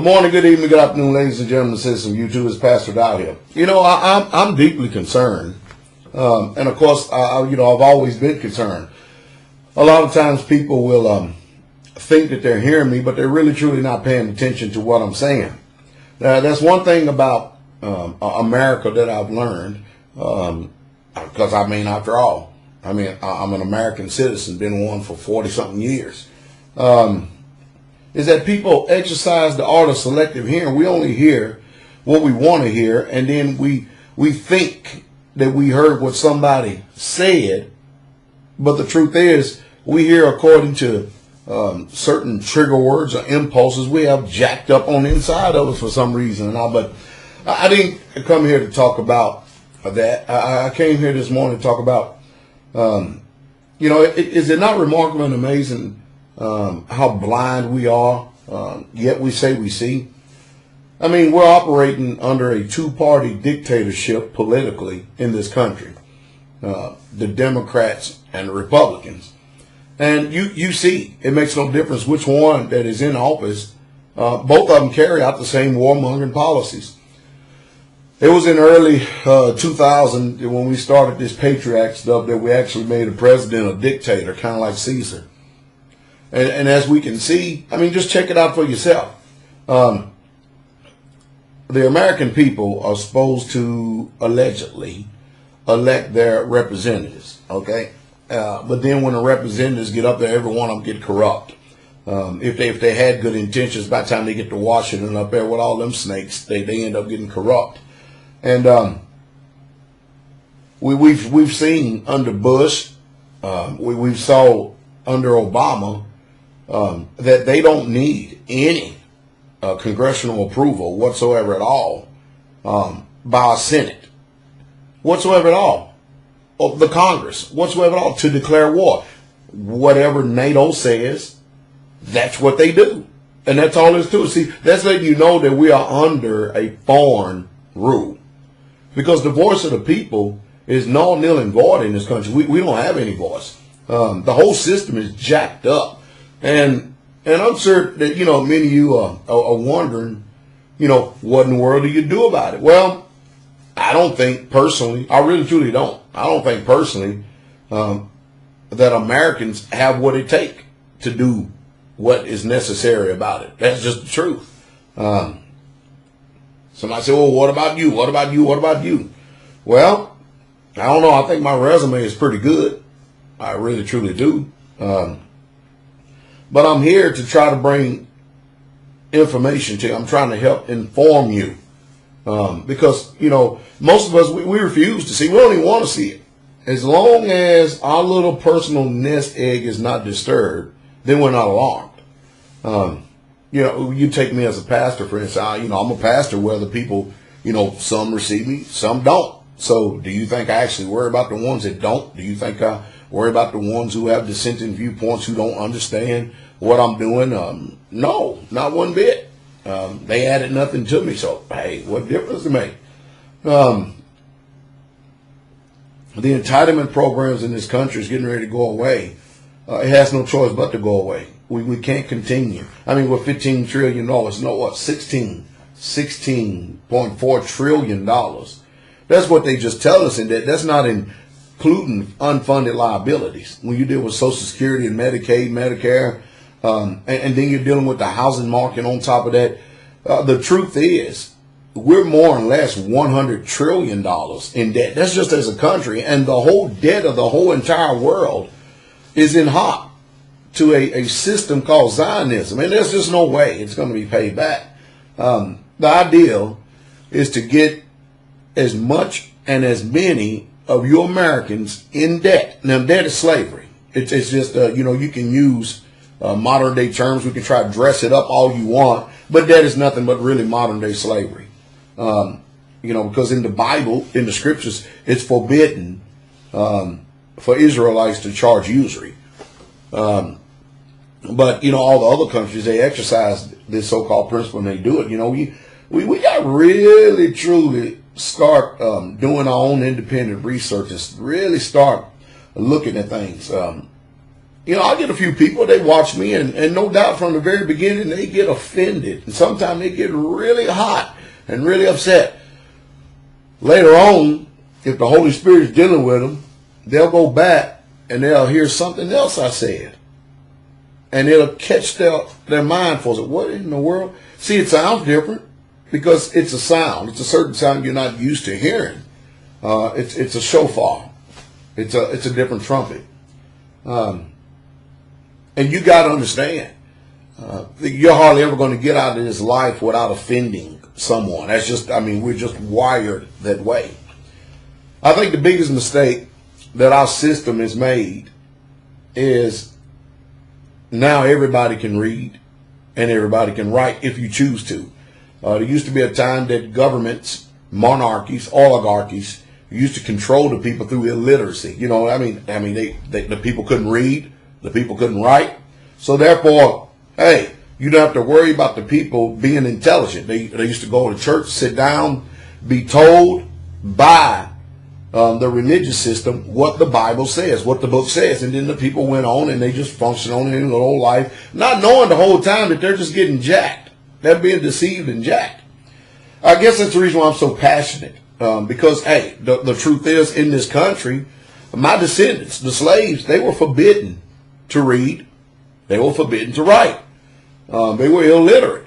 Good morning, good evening, good afternoon, ladies and gentlemen, citizens of YouTube. It's Pastor Dow here. You know, I'm deeply concerned, and of course, I've always been concerned. A lot of times, people will think that they're hearing me, but they're really truly not paying attention to what I'm saying. That's one thing about America that I've learned, because after all, I'm an American citizen, been one for 40-something years. Is that people exercise the art of selective hearing. We only hear what we want to hear, and then we think that we heard what somebody said, but the truth is we hear according to certain trigger words or impulses we have jacked up on the inside of us for some reason. But I didn't come here to talk about that. I came here this morning to talk about, is it not remarkable and amazing how blind we are, yet we say we see? I mean, we're operating under a two-party dictatorship politically in this country, the Democrats and the Republicans. And you see, it makes no difference which one that is in office. Both of them carry out the same warmongering policies. It was in early 2000 when we started this Patriotism that we actually made a president a dictator, kind of like Caesar. And as we can see, just check it out for yourself. The American people are supposed to allegedly elect their representatives, okay? But then when the representatives get up there, every one of them get corrupt. If they had good intentions, by the time they get to Washington up there with all them snakes, they end up getting corrupt. And we've seen under Bush, we saw under Obama, that they don't need any congressional approval whatsoever at all by our Senate, whatsoever at all, or the Congress, whatsoever at all, to declare war. Whatever NATO says, that's what they do. And that's all there's to it. See, that's letting you know that we are under a foreign rule. Because the voice of the people is null, nil, and void in this country. We don't have any voice. The whole system is jacked up. And I'm sure that, many of you are wondering, what in the world do you do about it? Well, I don't think personally, I really truly don't. I don't think personally that Americans have what it takes to do what is necessary about it. That's just the truth. Somebody say, well, what about you? What about you? What about you? Well, I don't know. I think my resume is pretty good. I really truly do. But I'm here to try to bring information to you. I'm trying to help inform you. Because, most of us, we refuse to see. We don't even want to see it. As long as our little personal nest egg is not disturbed, then we're not alarmed. You take me as a pastor, for instance. I'm a pastor where the people, some receive me, some don't. So do you think I actually worry about the ones that don't? Do you think I worry about the ones who have dissenting viewpoints, who don't understand what I'm doing? No, not one bit. They added nothing to me, so hey, what difference does it make? The entitlement programs in this country is getting ready to go away. It has no choice but to go away. We can't continue. With $15 trillion, no, what, $16.4 trillion. That's what they just tell us in debt. That's not including unfunded liabilities. When you deal with Social Security and Medicaid, Medicare, and then you're dealing with the housing market on top of that. The truth is, we're more or less $100 trillion in debt. That's just as a country. And the whole debt of the whole entire world is in hop to a system called Zionism. And there's just no way it's going to be paid back. The ideal is to get as much and as many of you Americans in debt. Now, debt is slavery. It's just, you can use modern day terms. We can try to dress it up all you want, but that is nothing but really modern day slavery. Because in the Bible, in the scriptures, it's forbidden for Israelites to charge usury. But all the other countries, they exercise this so-called principle and they do it. We got to really truly start doing our own independent research and really start looking at things. you know, I get a few people, they watch me, and no doubt from the very beginning, they get offended. And sometimes they get really hot and really upset. Later on, if the Holy Spirit is dealing with them, they'll go back and they'll hear something else I said. And it'll catch their mind for it. What in the world? See, it sounds different because it's a sound. It's a certain sound you're not used to hearing. It's a shofar. It's a different trumpet. And you got to understand, you're hardly ever going to get out of this life without offending someone. That's just, I mean, we're just wired that way. I think the biggest mistake that our system has made is now everybody can read and everybody can write if you choose to. There used to be a time that governments, monarchies, oligarchies used to control the people through illiteracy. You know, I mean, the people couldn't read, the people couldn't write. So therefore, hey, you don't have to worry about the people being intelligent. They used to go to church, sit down, be told by the religious system what the Bible says, what the book says. And then the people went on and they just functioned on in their whole life, not knowing the whole time that they're just getting jacked. They're being deceived and jacked. I guess that's the reason why I'm so passionate. Because, hey, the truth is, in this country, my descendants, the slaves, they were forbidden to read. They were forbidden to write. They were illiterate.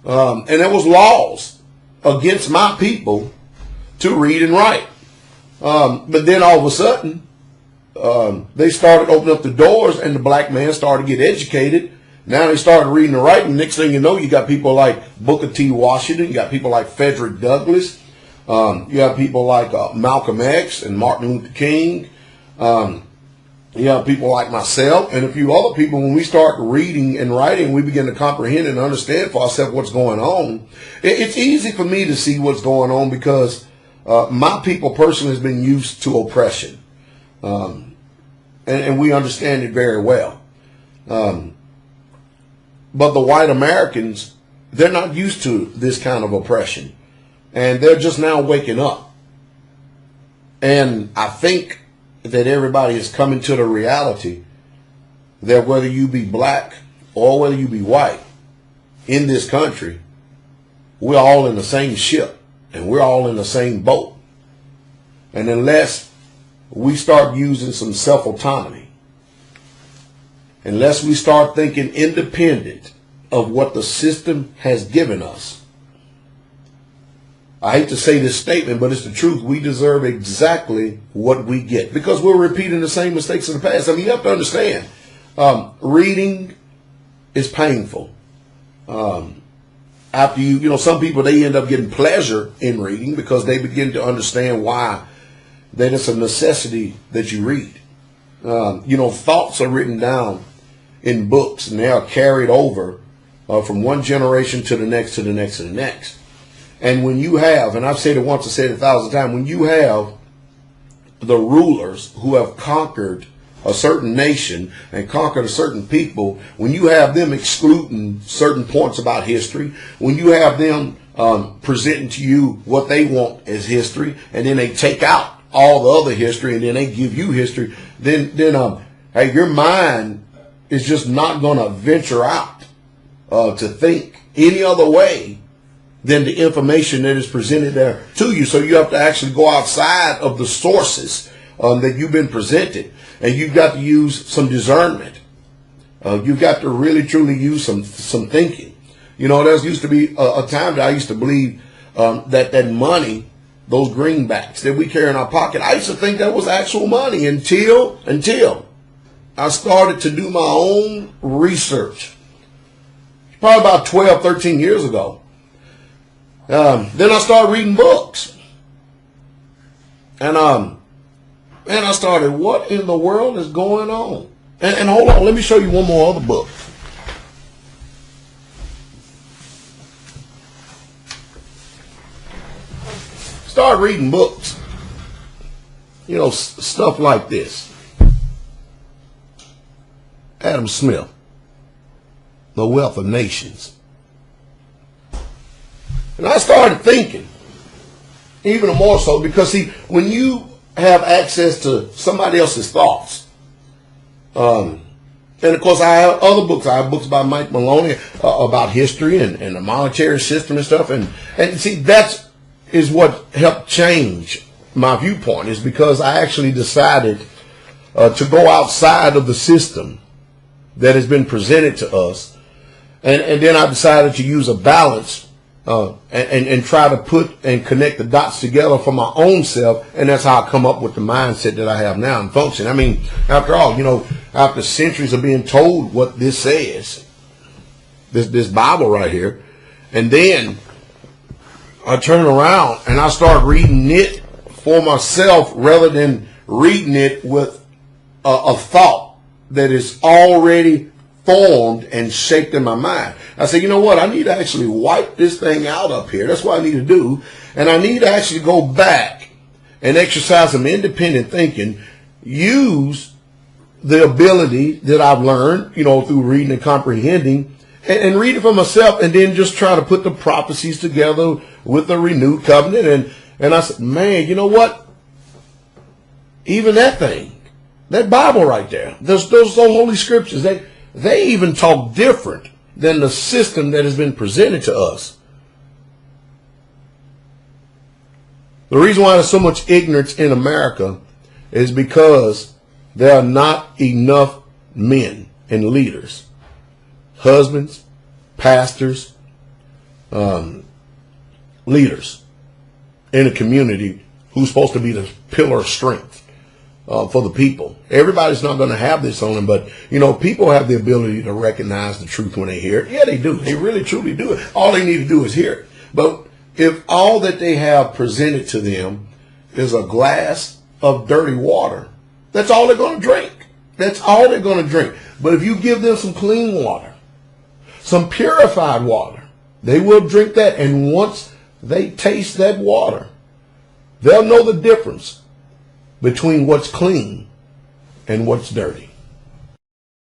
And there was laws against my people to read and write. But then all of a sudden, they started opening up the doors and the black man started to get educated. Now they started reading and writing. Next thing you know, you got people like Booker T. Washington. You got people like Frederick Douglass. You have people like Malcolm X and Martin Luther King. You have people like myself and a few other people. When we start reading and writing, we begin to comprehend and understand for ourselves what's going on. It's easy for me to see what's going on because my people personally has been used to oppression. And we understand it very well. But the white Americans, they're not used to this kind of oppression. And they're just now waking up. And I think that everybody is coming to the reality that whether you be black or whether you be white in this country, we're all in the same ship and we're all in the same boat. And unless we start using some self-autonomy, unless we start thinking independent of what the system has given us, I hate to say this statement, but it's the truth. We deserve exactly what we get because we're repeating the same mistakes of the past. I mean, you have to understand, reading is painful. After you know, some people, they end up getting pleasure in reading because they begin to understand why that it's a necessity that you read. You know, thoughts are written down in books and they are carried over from one generation to the next, to the next, to the next. And when you have, and I've said it once, I said it 1,000 times, when you have the rulers who have conquered a certain nation and conquered a certain people, when you have them excluding certain points about history, when you have them presenting to you what they want as history, and then they take out all the other history and then they give you history, then hey, your mind is just not going to venture out to think any other way than the information that is presented there to you. So you have to actually go outside of the sources that you've been presented. And you've got to use some discernment. You've got to really, truly use some thinking. You know, there used to be a time that I used to believe that money, those greenbacks that we carry in our pocket, I used to think that was actual money until I started to do my own research. Probably about 12, 13 years ago. Then I started reading books. And I started, what in the world is going on? And hold on, let me show you one more other book. Start reading books. You know, stuff like this. Adam Smith, The Wealth of Nations. And I started thinking, even more so, because see, when you have access to somebody else's thoughts, And of course, I have other books. I have books by Mike Maloney about history and the monetary system and stuff. And see, that is what helped change my viewpoint, is because I actually decided to go outside of the system that has been presented to us. And then I decided to use a balance and try to put and connect the dots together for my own self. And that's how I come up with the mindset that I have now and function. I mean, after all, you know, after centuries of being told what this says, this Bible right here, and then I turn around and I start reading it for myself rather than reading it with a thought that is already formed and shaped in my mind. I say, you know what? I need to actually wipe this thing out up here. That's what I need to do. And I need to actually go back and exercise some independent thinking, use the ability that I've learned, you know, through reading and comprehending, and read it for myself, and then just try to put the prophecies together with the renewed covenant. And I said, man, you know what? Even that thing, that Bible right there, those holy scriptures, they even talk different than the system that has been presented to us. The reason why there's so much ignorance in America is because there are not enough men and leaders, husbands, pastors, leaders in a community who's supposed to be the pillar of strength for the people. Everybody's not going to have this on them, but, you know, people have the ability to recognize the truth when they hear it. Yeah, they do. They really, truly do it. All they need to do is hear it. But if all that they have presented to them is a glass of dirty water, that's all they're going to drink. That's all they're going to drink. But if you give them some clean water, some purified water, they will drink that. And once they taste that water, they'll know the difference between what's clean and what's dirty.